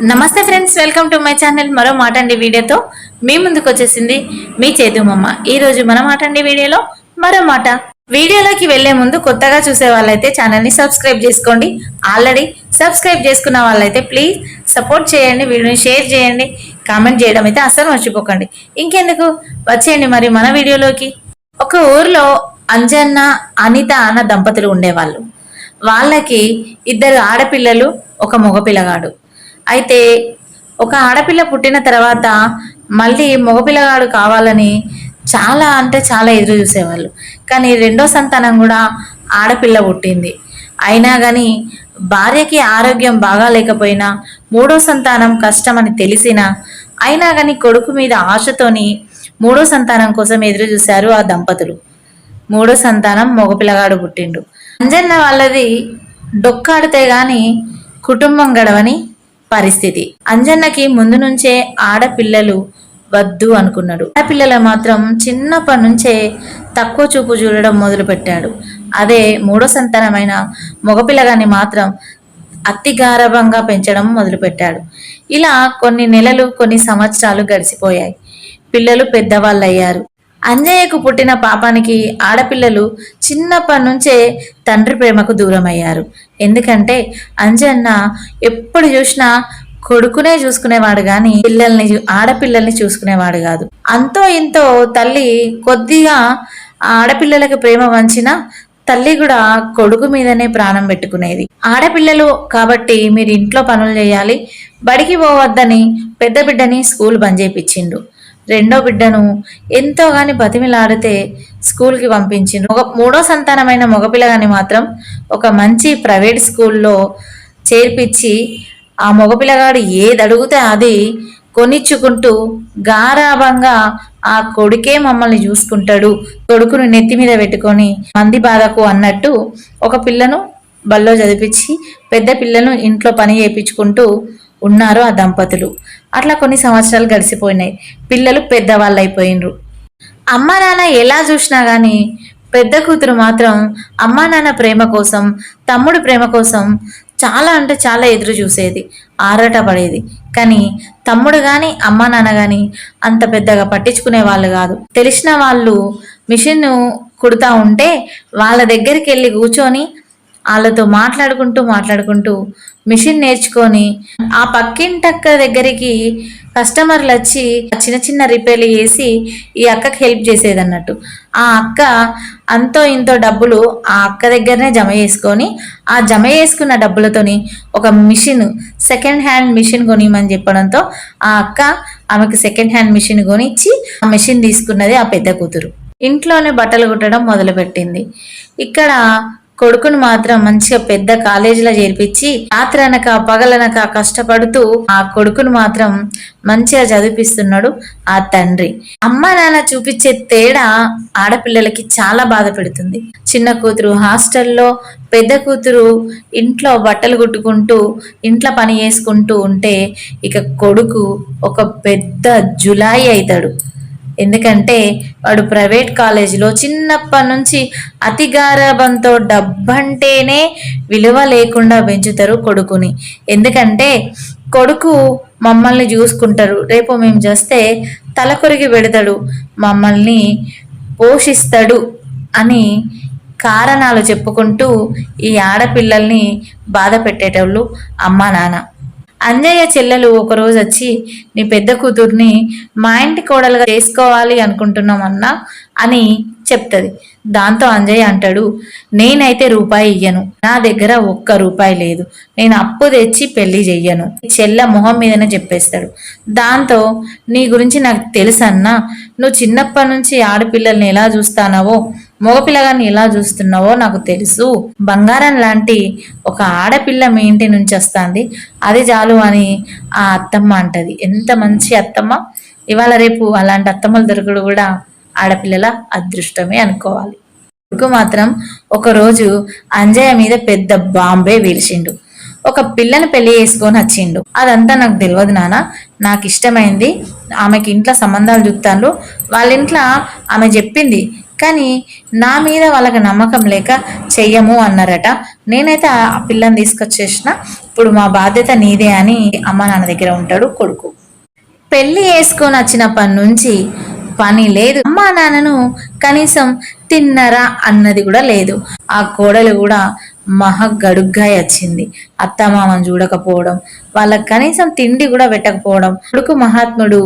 నమస్తే friends, welcome to my channel. మరో మాటండి వీడియోతో మీ ముందుకు వచ్చేసింది మీ చేతుమమ్మ. ఈ రోజు మన మాటండి వీడియోలో మరో మాట. వీడియోలోకి వెళ్లే ముందు కొత్తగా చూసే వాళ్ళైతే ఛానల్ ని సబ్స్క్రైబ్ చేసుకోండి. ఆల్రెడీ సబ్స్క్రైబ్ చేసుకున్న వాళ్ళైతే ప్లీజ్ సపోర్ట్ చేయండి, వీడియోని షేర్ చేయండి, కామెంట్ చేయడం అయితే అస్సలు మర్చిపోకండి. ఇంకెందుకు వచ్చేయండి మరి మన వీడియోలోకి. ఒక ఊర్లో అంజన్న అనిత అన్న దంపతులు ఉండేవాళ్ళు. వాళ్ళకి ఇద్దరు ఆడపిల్లలు, ఒక మగపిల్లగాడు. అయితే ఒక ఆడపిల్ల పుట్టిన తర్వాత మళ్ళీ మగపిల్లగాడు కావాలని చాలా అంటే చాలా ఎదురు చూసేవాళ్ళు. కానీ రెండో సంతానం కూడా ఆడపిల్ల పుట్టింది. అయినా కానీ భార్యకి ఆరోగ్యం బాగా లేకపోయినా, మూడో సంతానం కష్టమని తెలిసినా అయినా కానీ కొడుకు మీద ఆశతోని మూడో సంతానం కోసం ఎదురు చూశారు ఆ దంపతులు. మూడో సంతానం మగపిల్లగాడు పుట్టిండు. అంజన్న వాళ్ళది డొక్కాడితే గాని కుటుంబం గడవని పరిస్థితి. అంజన్నకి ముందు నుంచే ఆడపిల్లలు వద్దు అనుకున్నాడు. ఆడపిల్లలు మాత్రం చిన్నప్పటి నుంచే తక్కువ చూపు చూడడం మొదలు పెట్టాడు. అదే మూడో సంతానమైన మగపిల్లగాన్ని మాత్రం అతి గారభంగా పెంచడం మొదలుపెట్టాడు. ఇలా కొన్ని నెలలు, కొన్ని సంవత్సరాలు గడిచిపోయాయి. పిల్లలు పెద్దవాళ్ళు అయ్యారు. అంజయ్యకు పుట్టిన పాపానికి ఆడపిల్లలు చిన్నప్పటి నుంచే తండ్రి ప్రేమకు దూరం అయ్యారు. ఎందుకంటే అంజన్న ఎప్పుడు చూసినా కొడుకునే చూసుకునేవాడు గాని ఆడపిల్లల్ని చూసుకునేవాడు కాదు. అంతో ఇంతో తల్లి కొద్దిగా ఆడపిల్లలకు ప్రేమ వంచిన తల్లి కూడా కొడుకు మీదనే ప్రాణం పెట్టుకునేది. ఆడపిల్లలు కాబట్టి మీరు ఇంట్లో పనులు చేయాలి, బడికి పోవద్దని పెద్ద బిడ్డని స్కూల్ బంద్ చేయించిండు. రెండో బిడ్డను ఎంతో గాని బతిమిలాడితే స్కూల్కి పంపించిండు. మూడో సంతానమైన మగపిల్లగాని మాత్రం ఒక మంచి ప్రైవేట్ స్కూల్లో చేర్పించి ఆ మగపిల్లగాడు ఏది అడిగితే అది కొనిచ్చుకుంటూ గారాభంగా ఆ కొడుకే మమ్మల్ని చూసుకుంటాడు, కొడుకును నెత్తి మీద పెట్టుకొని మంది బాధకు అన్నట్టు ఒక పిల్లను బల్లో చదివించి పెద్ద పిల్లను ఇంట్లో పని చేయించుకుంటూ ఉన్నారు ఆ దంపతులు. అట్లా కొన్ని సంవత్సరాలు గడిచిపోయినాయి. పిల్లలు పెద్దవాళ్ళు అయిపోయినరు. అమ్మా నాన్న ఎలా చూసినా గాని పెద్ద కూతురు మాత్రం అమ్మా నాన్న ప్రేమ కోసం, తమ్ముడు ప్రేమ కోసం చాలా అంటే చాలా ఎదురు చూసేది, ఆరాట పడేది. కానీ తమ్ముడు గాని అమ్మా నాన్న గాని అంత పెద్దగా పట్టించుకునే వాళ్ళు కాదు. తెలిసిన వాళ్ళు మిషన్ కుడతా ఉంటే వాళ్ళ దగ్గరికి వెళ్ళి కూర్చొని వాళ్ళతో మాట్లాడుకుంటూ మిషన్ నేర్చుకొని ఆ పక్కింటక్క దగ్గరికి కస్టమర్లు వచ్చి చిన్న చిన్న రిపేర్లు చేసి ఈ అక్కకి హెల్ప్ చేసేది అన్నట్టు. ఆ అక్క అంతో ఇంతో డబ్బులు ఆ అక్క దగ్గరనే జమ చేసుకొని ఆ జమ చేసుకున్న డబ్బులతోని ఒక మిషన్, సెకండ్ హ్యాండ్ మిషన్ కొనిమని చెప్పడంతో ఆ అక్క ఆమెకి సెకండ్ హ్యాండ్ మిషన్ కొనిచ్చి ఆ మిషన్ తీసుకున్నది ఆ పెద్ద కూతురు. ఇంట్లోనే బట్టలు కుట్టడం మొదలుపెట్టింది. ఇక్కడ కొడుకును మాత్రం మంచిగా పెద్ద కాలేజీలో చేర్పించి రాత్రనక పగలనక కష్టపడుతూ ఆ కొడుకును మాత్రం మంచిగా చదివిపిస్తున్నాడు ఆ తండ్రి. అమ్మ నాన్న చూపించే తేడా ఆడపిల్లలకి చాలా బాధ పెడుతుంది. చిన్న కూతురు హాస్టల్లో, పెద్ద కూతురు ఇంట్లో బట్టలు కుట్టుకుంటూ ఇంట్లో పని చేసుకుంటూ ఉంటే ఇక కొడుకు ఒక పెద్ద జులాయి అవుతాడు. ఎందుకంటే వాడు ప్రైవేట్ కాలేజీలో చిన్నప్పటి నుంచి అతి గారాబంతో డబ్బంటేనే విలువ లేకుండా పెంచుతారు కొడుకుని. ఎందుకంటే కొడుకు మమ్మల్ని చూసుకుంటారు, రేపు మేము చేస్తే తల కొరిగి పెడతాడు, మమ్మల్ని పోషిస్తాడు అని కారణాలు చెప్పుకుంటూ ఈ ఆడపిల్లల్ని బాధ పెట్టేటోళ్ళు అమ్మా నాన్న. అంజయ్య చెల్లెలు ఒకరోజు వచ్చి నీ పెద్ద కూతుర్ని మా ఇంటి కోడలుగా చేసుకోవాలి అనుకుంటున్నామన్నా అని చెప్తుంది. దాంతో అంజయ్య అంటాడు, నేనైతే రూపాయి ఇయ్యను, నా దగ్గర ఒక్క రూపాయి లేదు, నేను అప్పు తెచ్చి పెళ్లి చెయ్యను, చెల్ల మొహం మీదనే చెప్పేస్తాడు. దాంతో నీ గురించి నాకు తెలుసన్నా, నువ్వు చిన్నప్పటి నుంచి ఆడపిల్లల్ని ఎలా చూస్తానవో, మగపిల్లగాన్ని ఎలా చూస్తున్నావో నాకు తెలుసు. బంగారం లాంటి ఒక ఆడపిల్ల మీ ఇంటి నుంచి వస్తుంది, అది చాలు అని ఆ అత్తమ్మ అంటది. ఎంత మంచి అత్తమ్మ! ఇవాళ రేపు అలాంటి అత్తమ్మలు దొరకడు కూడా ఆడపిల్లల అదృష్టమే అనుకోవాలి. కొడుకు మాత్రం ఒకరోజు అంజయ్య మీద పెద్ద బాంబే వీల్చిండు. ఒక పిల్లని పెళ్లి చేసుకొని వచ్చిండు. అదంతా నాకు తెలియదు నాన్న, నాకు ఇష్టమైంది, ఆమెకి ఇంట్లో సంబంధాలు చూస్తాను, వాళ్ళ ఇంట్లో ఆమె చెప్పింది కానీ నా మీద వాళ్ళకి నమ్మకం లేక చెయ్యము అన్నారట. నేనైతే ఆ పిల్లని తీసుకొచ్చేసిన, ఇప్పుడు మా బాధ్యత నీదే అని అమ్మ నాన్న దగ్గర ఉంటాడు కొడుకు. పెళ్లి వేసుకొని వచ్చినప్పటి నుంచి పని లేదు, అమ్మా నాన్నను కనీసం తిన్నరా అన్నది కూడా లేదు. ఆ కోడలు కూడా గడుగ్గా వచ్చింది. అత్తమామను చూడకపోవడం, వాళ్ళకి కనీసం తిండి కూడా పెట్టకపోవడం. కొడుకు మహాత్ముడు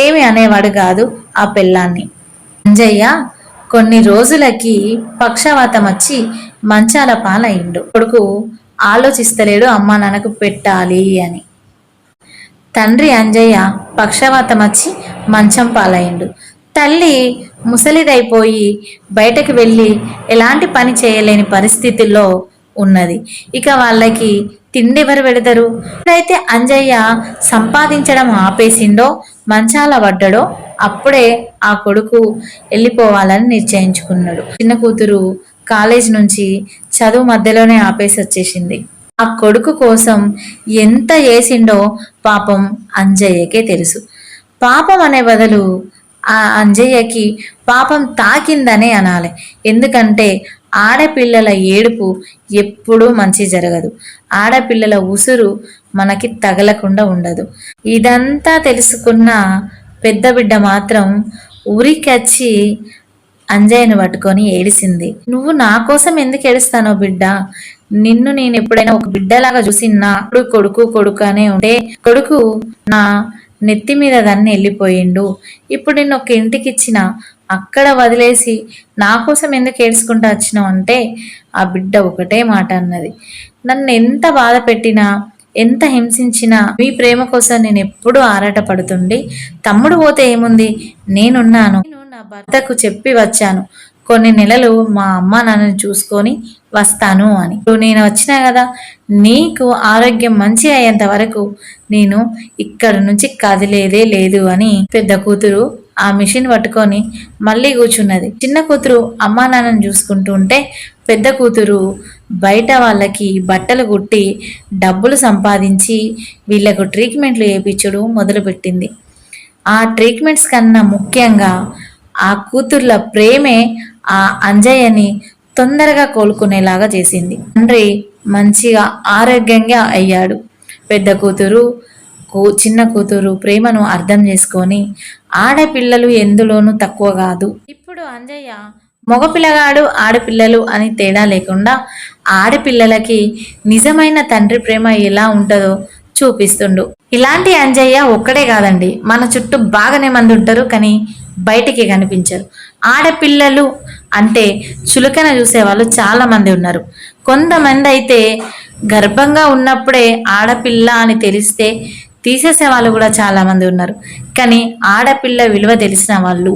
ఏమి అనేవాడు కాదు ఆ పెళ్ళాన్ని. అంజయ్య కొన్ని రోజులకి పక్షవాతం వచ్చి మంచాల పాలయ్యిండు. కొడుకు ఆలోచిస్తలేడు అమ్మా నాన్నకు పెట్టాలి అని. తండ్రి అంజయ్య పక్షవాతం వచ్చి మంచం పాలయ్యిండు. తల్లి ముసలిదైపోయి బయటకు వెళ్ళి ఎలాంటి పని చేయలేని పరిస్థితుల్లో ఉన్నది. ఇక వాళ్ళకి తిండి ఎవరు పెడతారు? ఎప్పుడైతే అంజయ్య సంపాదించడం ఆపేసిండో, మంచాల పడ్డాడో, అప్పుడే ఆ కొడుకు వెళ్ళిపోవాలని నిశ్చయించుకున్నాడు. చిన్న కూతురు కాలేజ్ నుంచి చదువు మధ్యలోనే ఆపేసి వచ్చేసింది. ఆ కొడుకు కోసం ఎంత చేసిండో పాపం అంజయ్యకే తెలుసు. పాపం అనే బదులు ఆ అంజయ్యకి పాపం తాకిందనే అనాలి. ఎందుకంటే ఆడపిల్లల ఏడుపు ఎప్పుడూ మంచి జరగదు. ఆడపిల్లల ఉసురు మనకి తగలకుండా ఉండదు. ఇదంతా తెలుసుకున్న పెద్ద బిడ్డ మాత్రం ఊరికొచ్చి అంజయ్యను పట్టుకొని ఏడిసింది. నువ్వు నా కోసం ఎందుకు ఏడుస్తానో బిడ్డ, నిన్ను నేను ఎప్పుడైనా ఒక బిడ్డలాగా చూసినా? కొడుకు కొడుకు అనే ఉంటే కొడుకు నా నెత్తి మీద దాన్ని వెళ్ళిపోయిండు. ఇప్పుడు నిన్ను ఒక ఇంటికి ఇచ్చిన, అక్కడ వదిలేసి నా కోసం ఎందుకు ఏడ్చుకుంటూ వచ్చినావు అంటే ఆ బిడ్డ ఒకటే మాట అన్నది, నన్ను ఎంత బాధ పెట్టినా ఎంత హింసించినా మీ ప్రేమ కోసం నేను ఎప్పుడూ ఆరాట పడుతుండి, తమ్ముడు పోతే ఏముంది, నేనున్నాను. నేను నా భర్తకు చెప్పి వచ్చాను, కొన్ని నెలలు మా అమ్మ నాన్నని చూసుకొని వస్తాను అని. నేను వచ్చినా కదా, నీకు ఆరోగ్యం మంచి అయ్యేంత వరకు నేను ఇక్కడ నుంచి కదిలేదే లేదు అని పెద్ద కూతురు ఆ మిషన్ పట్టుకొని మళ్ళీ కూర్చున్నది. చిన్న కూతురు అమ్మా నాన్నని చూసుకుంటూ ఉంటే పెద్ద కూతురు బయట వాళ్ళకి బట్టలు కుట్టి డబ్బులు సంపాదించి వీళ్ళకు ట్రీట్మెంట్లు చేయించడం మొదలుపెట్టింది. ఆ ట్రీట్మెంట్స్ కన్నా ముఖ్యంగా ఆ కూతుర్ల ప్రేమే ఆ అంజయ్యని తొందరగా కోలుకునేలాగా చేసింది. తండ్రి మంచిగా ఆరోగ్యంగా అయ్యాడు. పెద్ద కూతురు చిన్న కూతురు ప్రేమను అర్థం చేసుకొని ఆడపిల్లలు ఎందులోనూ తక్కువ కాదు. ఇప్పుడు అంజయ్య మగపిల్లగాడు ఆడపిల్లలు అని తేడా లేకుండా ఆడపిల్లలకి నిజమైన తండ్రి ప్రేమ ఎలా ఉంటుందో చూపిస్తుండు. ఇలాంటి అంజయ్య ఒక్కడే కాదండి, మన చుట్టూ బాగానే మంది ఉంటారు, కానీ బయటికి కనిపించరు. ఆడపిల్లలు అంటే చులకన చూసేవాళ్ళు చాలా మంది ఉన్నారు. కొంతమంది అయితే గర్భంగా ఉన్నప్పుడే ఆడపిల్ల అని తెలిస్తే తీసేసే వాళ్ళు కూడా చాలా మంది ఉన్నారు. కానీ ఆడపిల్ల విలువ తెలిసిన వాళ్ళు,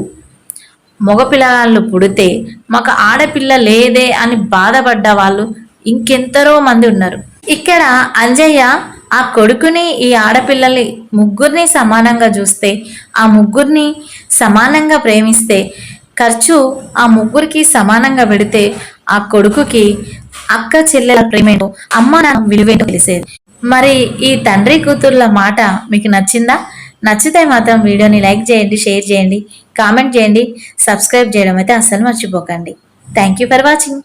మగపిల్లగాళ్ళు పుడితే మాకు ఆడపిల్ల లేదే అని బాధపడ్డ వాళ్ళు ఇంకెంతరో మంది ఉన్నారు. ఇక్కడ అంజయ్య ఆ కొడుకుని ఈ ఆడపిల్లల్ని ముగ్గురిని సమానంగా చూస్తే, ఆ ముగ్గురిని సమానంగా ప్రేమిస్తే, ఖర్చు ఆ ముగ్గురికి సమానంగా పెడితే ఆ కొడుకుకి అక్క చెల్లెల ప్రేమేంటో, అమ్మ నాన్న విలువేంటో తెలిసేది. మరి ఈ తండ్రి కూతుర్ల మాట మీకు నచ్చిందా? నచ్చితే మాత్రం వీడియోని లైక్ చేయండి, షేర్ చేయండి, కామెంట్ చేయండి, సబ్స్క్రైబ్ చేయడం అయితే అస్సలు మర్చిపోకండి. Thank you for watching.